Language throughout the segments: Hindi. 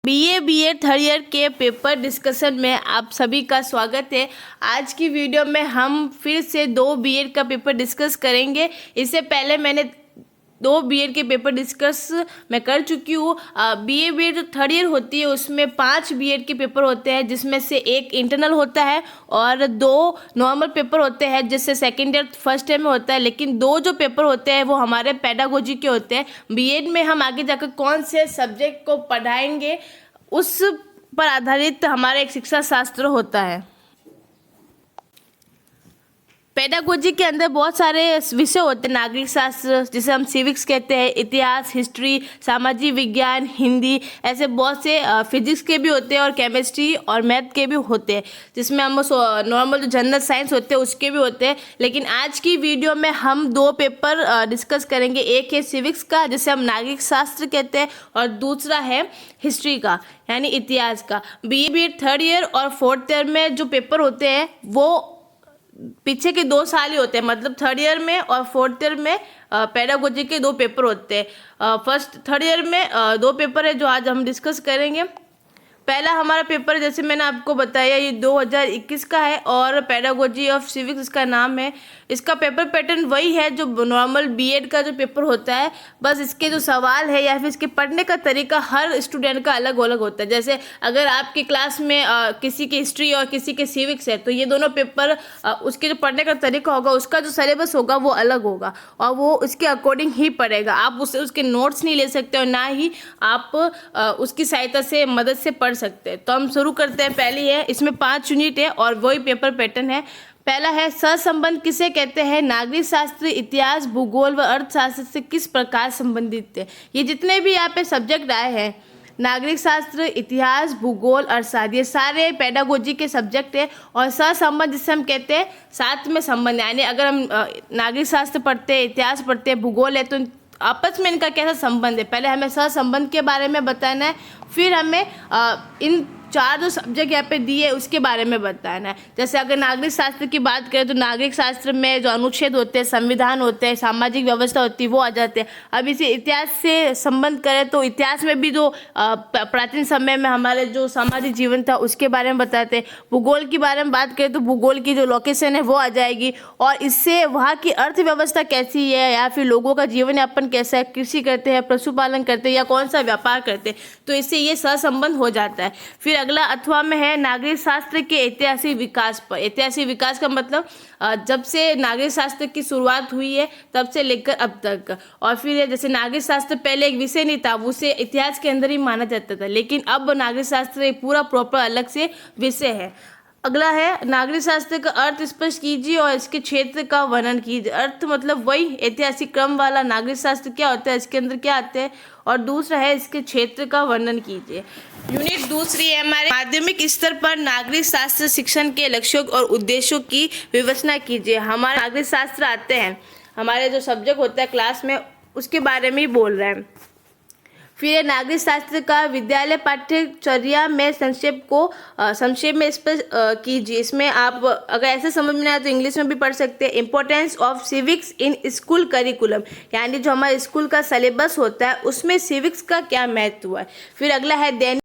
बीए थर्ड ईयर के पेपर डिस्कशन में आप सभी का स्वागत है। आज की वीडियो में हम फिर से दो बीएड का पेपर डिस्कस करेंगे। इससे पहले मैंने दो बीएड के पेपर डिस्कस मैं कर चुकी हूँ। बीएड जो थर्ड ईयर होती है उसमें 5 बीएड के पेपर होते हैं, जिसमें से एक इंटरनल होता है और 2 नॉर्मल पेपर होते हैं, जिससे सेकेंड ईयर फर्स्ट ईयर में होता है। लेकिन 2 जो पेपर होते हैं वो हमारे पेडागोजी के होते हैं। बीएड में हम आगे जाकर कौन से सब्जेक्ट को पढ़ाएंगे उस पर आधारित हमारा एक शिक्षा शास्त्र होता है। पेडागोजी के अंदर बहुत सारे विषय होते हैं। नागरिक शास्त्र जिसे हम सिविक्स कहते हैं, इतिहास, हिस्ट्री, सामाजिक विज्ञान, हिंदी, ऐसे बहुत से फिजिक्स के भी होते हैं और केमिस्ट्री और मैथ के भी होते हैं, जिसमें हम नॉर्मल जो जनरल साइंस होते हैं उसके भी होते हैं। लेकिन आज की वीडियो में हम 2 पेपर डिस्कस करेंगे। एक है सिविक्स का जिसे हम नागरिक शास्त्र कहते हैं और दूसरा है हिस्ट्री का यानी इतिहास का। बीए थर्ड ईयर और फोर्थ ईयर में जो पेपर होते हैं वो पीछे के 2 साल ही होते हैं, मतलब थर्ड ईयर में और फोर्थ ईयर में पेडागोजी के 2 पेपर होते हैं। थर्ड ईयर में 2 पेपर है जो आज हम डिस्कस करेंगे। पहला हमारा पेपर जैसे मैंने आपको बताया ये 2021 का है और पेडागोजी ऑफ सिविक्स इसका नाम है। इसका पेपर पैटर्न वही है जो नॉर्मल बीएड का जो पेपर होता है, बस इसके जो सवाल है या फिर इसके पढ़ने का तरीका हर स्टूडेंट का अलग अलग होता है। जैसे अगर आपकी क्लास में किसी की हिस्ट्री और किसी के सिविक्स है तो ये दोनों पेपर उसके जो पढ़ने का तरीका होगा, उसका जो सिलेबस होगा वो अलग होगा और वो उसके अकॉर्डिंग ही पढ़ेगा। आप उसके नोट्स नहीं ले सकते और ना ही आप उसकी सहायता से मदद से पढ़ सकते हैं। तो हम शुरू करते हैं। पहली है, इसमें 5 यूनिट है और वही पेपर पैटर्न है। पहला है सहसंबंध किसे कहते हैं। नागरिक शास्त्र, इतिहास, भूगोल व अर्थशास्त्र से किस प्रकार संबंधित है। ये जितने भी यहाँ पे सब्जेक्ट आए हैं, नागरिक शास्त्र, इतिहास, भूगोल, अर्थशास्त्र, ये सारे पेडागोजी के सब्जेक्ट है। और सहसंबंध जिसे हम कहते हैं साथ में संबंध, यानी अगर हम नागरिक शास्त्र पढ़ते हैं, इतिहास पढ़ते हैं, भूगोल है तो आपस में इनका कैसा संबंध है, पहले हमें सहसंबंध के बारे में बताना है, फिर हमें इन 4 जो सब्जेक्ट यहाँ पे दिए उसके बारे में बताना है। जैसे अगर नागरिक शास्त्र की बात करें तो नागरिक शास्त्र में जो अनुच्छेद होते हैं, संविधान होते हैं, सामाजिक व्यवस्था होती है, वो आ जाते हैं। अब इसे इतिहास से संबंध करें तो इतिहास में भी जो प्राचीन समय में हमारे जो सामाजिक जीवन था उसके बारे में बताते हैं। भूगोल के बारे में बात करें तो भूगोल की जो लोकेशन है वो आ जाएगी और इससे वहाँ की अर्थव्यवस्था कैसी है या फिर लोगों का जीवन यापन कैसा है, कृषि करते हैं, पशुपालन करते हैं या कौन सा व्यापार करते हैं, तो इससे ये सहसंबंध हो जाता है। फिर अगला अथवा में है नागरिक शास्त्र के ऐतिहासिक विकास पर। ऐतिहासिक विकास का मतलब जब से नागरिक शास्त्र की शुरुआत हुई है तब से लेकर अब तक। और फिर जैसे नागरिक शास्त्र पहले एक विषय नहीं था, उसे इतिहास के अंदर ही माना जाता था, लेकिन अब नागरिक शास्त्र एक पूरा प्रॉपर अलग से विषय है। अगला है नागरिक शास्त्र का अर्थ स्पष्ट कीजिए और इसके क्षेत्र का वर्णन कीजिए। अर्थ मतलब वही ऐतिहासिक क्रम वाला नागरिक शास्त्र क्या होता है, इसके अंदर क्या आते हैं, और दूसरा है इसके क्षेत्र का वर्णन कीजिए। यूनिट दूसरी है हमारे माध्यमिक स्तर पर नागरिक शास्त्र शिक्षण के लक्ष्यों और उद्देश्यों की विवेचना कीजिए। हमारे नागरिक शास्त्र आते हैं, हमारे जो सब्जेक्ट होता है क्लास में उसके बारे में ही बोल रहे हैं। फिर नागरिक शास्त्र का विद्यालय पाठ्यचर्या में संक्षेप में स्पष्ट कीजिए। इसमें आप अगर ऐसे समझ में आए तो इंग्लिश में भी पढ़ सकते हैं। Importance of civics in school curriculum, यानी जो हमारे स्कूल का सिलेबस होता है उसमें सिविक्स का क्या महत्व है। फिर अगला है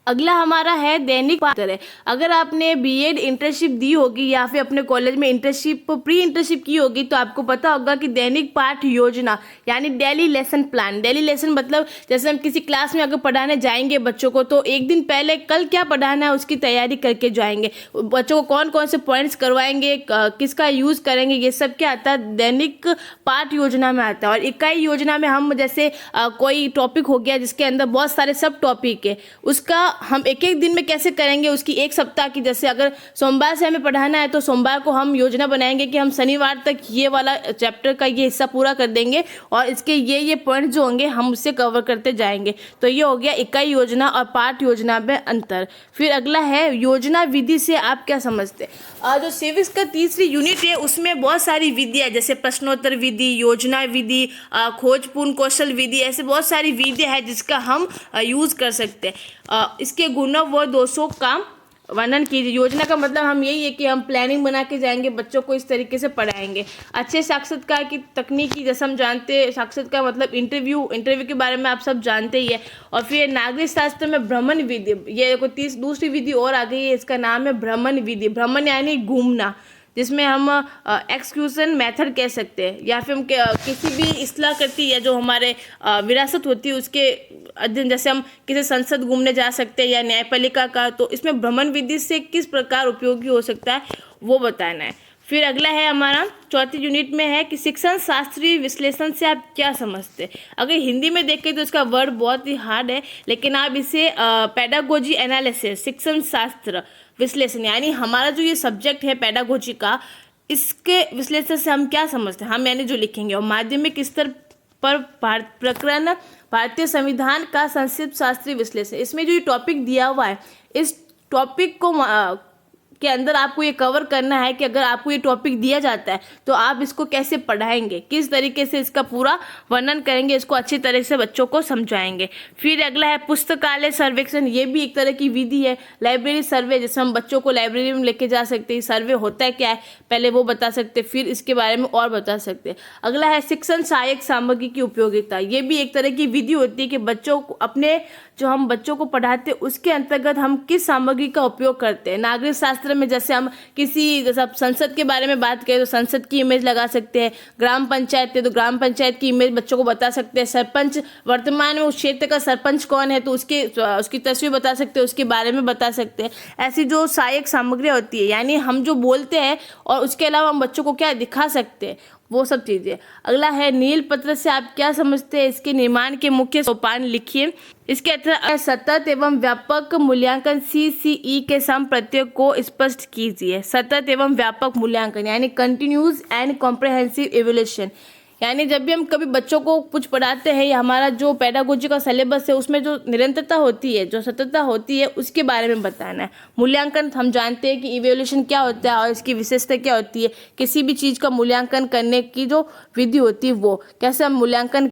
अगला हमारा है दैनिक पाठ। अगर आपने बीएड इंटर्नशिप दी होगी या फिर अपने कॉलेज में इंटर्नशिप प्री इंटर्नशिप की होगी तो आपको पता होगा कि दैनिक पाठ योजना यानी daily lesson plan. Daily lesson मतलब जैसे हम किसी क्लास में अगर पढ़ाने जाएंगे बच्चों को तो एक दिन पहले कल क्या पढ़ाना है उसकी तैयारी करके जाएंगे। बच्चों को कौन कौन से पॉइंट्स करवाएंगे, किसका यूज़ करेंगे, ये सब क्या आता है दैनिक पाठ योजना में आता है। और इकाई योजना में हम जैसे कोई टॉपिक हो गया जिसके अंदर बहुत सारे सब टॉपिक है, उसका हम एक एक दिन में कैसे करेंगे, उसकी एक सप्ताह की, जैसे अगर सोमवार से हमें पढ़ाना है तो सोमवार को हम योजना बनाएंगे कि हम शनिवार तक ये वाला चैप्टर का ये हिस्सा पूरा कर देंगे और इसके ये पॉइंट जो होंगे हम उससे कवर करते जाएंगे। तो ये हो गया इकाई योजना और पाठ योजना में अंतर। फिर अगला है योजना विधि से आप क्या समझते हैं। जो सिविक्स का तीसरी यूनिट है उसमें बहुत सारी विधियाँ जैसे प्रश्नोत्तर विधि, योजना विधि, खोजपूर्ण कौशल विधि, ऐसे बहुत सारी विधियाँ है जिसका हम यूज़ कर सकते हैं। इसके गुणों व दोषों का वर्णन कीजिए। योजना का मतलब हम यही है कि हम प्लानिंग बना के जाएंगे, बच्चों को इस तरीके से पढ़ाएंगे। अच्छे साक्षात्कार की तकनीकी, जैसे हम जानते हैं साक्षात्कार मतलब इंटरव्यू के बारे में आप सब जानते ही है। और फिर नागरिक शास्त्र में भ्रमण विधि, ये देखो दूसरी विधि और आ गई है, इसका नाम है भ्रमण विधि। भ्रमण यानी घूमना, जिसमें हम एक्सक्यूशन मेथड कह सकते हैं, या फिर हम किसी भी इस्लाह करती है जो हमारे विरासत होती है उसके अध्ययन, जैसे हम किसी संसद घूमने जा सकते हैं या न्यायपालिका का, तो इसमें भ्रमण विधि से किस प्रकार उपयोगी हो सकता है वो बताना है। फिर अगला है हमारा चौथी यूनिट में है कि शिक्षण शास्त्रीय विश्लेषण से आप क्या समझते हैं। अगर हिंदी में देखें तो इसका वर्ड बहुत ही हार्ड है, लेकिन आप इसे पेडागोजी एनालिसिस, शिक्षण शास्त्र विश्लेषण, यानी हमारा जो ये सब्जेक्ट है पेडागोजी का, इसके विश्लेषण से हम क्या समझते हैं, हम यानी जो लिखेंगे। और माध्यमिक स्तर पर प्रकरण भारतीय संविधान का संक्षिप्त शास्त्रीय विश्लेषण, इसमें जो ये टॉपिक दिया हुआ है, इस टॉपिक को के अंदर आपको ये कवर करना है कि अगर आपको ये टॉपिक दिया जाता है तो आप इसको कैसे पढ़ाएंगे, किस तरीके से इसका पूरा वर्णन करेंगे, इसको अच्छी तरह से बच्चों को समझाएंगे। फिर अगला है पुस्तकालय सर्वेक्षण, ये भी एक तरह की विधि है। लाइब्रेरी सर्वे, जैसे हम बच्चों को लाइब्रेरी में लेके जा सकते हैं, सर्वे होता है क्या है पहले वो बता सकते, फिर इसके बारे में और बता सकते हैं। अगला है शिक्षण सहायक सामग्री की उपयोगिता, ये भी एक तरह की विधि होती है कि बच्चों को अपने जो हम बच्चों को पढ़ाते हैं उसके अंतर्गत हम किस सामग्री का उपयोग करते हैं। नागरिक शास्त्र में जैसे हम जैसे आप संसद के बारे में बात करें तो संसद की इमेज लगा सकते हैं। ग्राम पंचायत है तो ग्राम पंचायत की इमेज बच्चों को बता सकते हैं। सरपंच, वर्तमान में उस क्षेत्र का सरपंच कौन है तो उसकी तस्वीर बता सकते हैं, उसके बारे में बता सकते हैं। ऐसी जो सहायक सामग्री होती है, यानी हम जो बोलते हैं और उसके अलावा हम बच्चों को क्या दिखा सकते हैं, वो सब चीज़ें। अगला है नील पत्र से आप क्या समझते हैं, इसके निर्माण के मुख्य सोपान लिखिए। इसके अतिरिक्त सतत एवं व्यापक मूल्यांकन CCE के सम प्रत्यय को स्पष्ट कीजिए। सतत एवं व्यापक मूल्यांकन यानी कंटिन्यूस एंड कॉम्प्रहेंसिव इवैल्यूएशन, यानी जब भी हम कभी बच्चों को कुछ पढ़ाते हैं या हमारा जो पेडागोजी का सिलेबस है उसमें जो निरंतरता होती है, जो सततता होती है, उसके बारे में बताना है। मूल्यांकन हम जानते हैं कि इवैल्यूएशन क्या होता है और इसकी विशेषता क्या होती है। किसी भी चीज़ का मूल्यांकन करने की जो विधि होती है वो कैसे हम मूल्यांकन